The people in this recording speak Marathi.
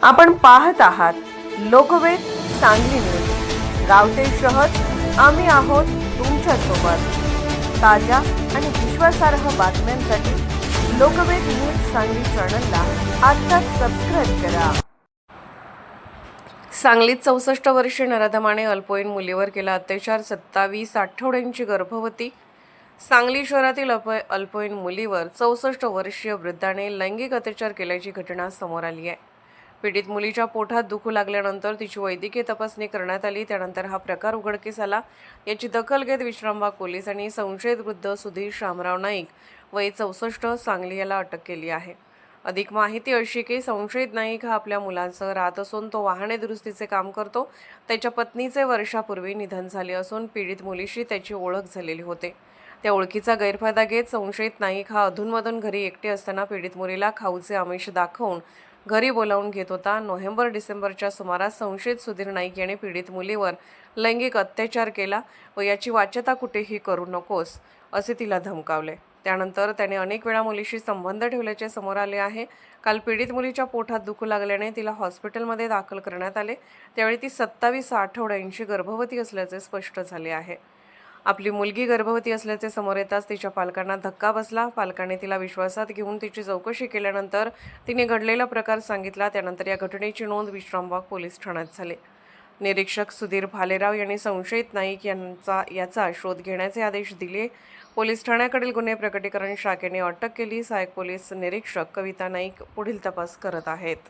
आपण पाहत आहात लोकवेद सांगली न्यूज। गाव ते शहर आम्ही आहोत तुमच्या सोबत। ताज्या आणि विश्वासार्ह बातम्यांसाठी लोकवेद न्यूज सांगली चॅनलला आत्ताच सबस्क्राइब करा। सांगलीत 64 वर्षीय नराधमाने अल्पवयीन मुलीवर केला अत्याचार, 27 आठवड्यांची गर्भवती। सांगली शहरातील अल्पवयीन मुलीवर 64 वर्षीय वृद्धाने लैंगिक अत्याचार केल्याची घटना समोर आली आहे। पीडित मुलीच्या पोटात दुखू लागल्यानंतर तिची वैद्यकीय तपासणी करण्यात आली। त्यानंतर हा प्रकार उघडकीस आला। याची दखल घेत विश्रामबाग पोलिसांनी संशयित वृद्ध सुधीर शामराव नाईक वय 64 सांगली याला अटक केली आहे। अधिक माहिती अशी की संशयित नाईक हा आपल्या मुलांसह राहत असून तो वाहने दुरुस्तीचे काम करतो। त्याच्या पत्नीचे वर्षापूर्वी निधन झाले असून पीडित मुलीशी त्याची ओळख झालेली होते। त्या ओळखीचा गैरफायदा घेत संशयित नाईक हा अधूनमधून घरी एकटे असताना पीडित मुलीला खाऊचे आमिष दाखवून घरी बोलावून घेत होता। नोव्हेंबर-डिसेंबरच्या सुमारास संशयित सुधीर नाईक याने पीडित मुलीवर लैंगिक अत्याचार केला व याची वाच्यता कुठेही करू नकोस असे तिला धमकावले। त्यानंतर त्याने अनेक वेळा मुलीशी संबंध ठेवल्याचे समोर आले आहे। काल पीडित मुलीच्या पोटात दुखू लागल्याने तिला हॉस्पिटलमध्ये दाखल करण्यात आले। त्यावेळी ती 27 आठवड्यांची गर्भवती असल्याचे स्पष्ट झाले आहे। आपली मुलगी गर्भवती असल्याचे समोर येताच तिच्या पालकांना धक्का बसला। पालकांनी तिला विश्वासात घेऊन तिची चौकशी केल्यानंतर तिने घडलेला प्रकार सांगितला। त्यानंतर या घटनेची नोंद विश्रामबाग पोलीस ठाण्यात झाली। निरीक्षक सुधीर भालेराव यांनी संशयित नाईक याचा शोध घेण्याचे आदेश दिले। पोलीस ठाण्याकडील गुन्हे प्रकटीकरण शाखेने अटक केली। सहाय्यक पोलीस निरीक्षक कविता नाईक पुढील तपास करत आहेत।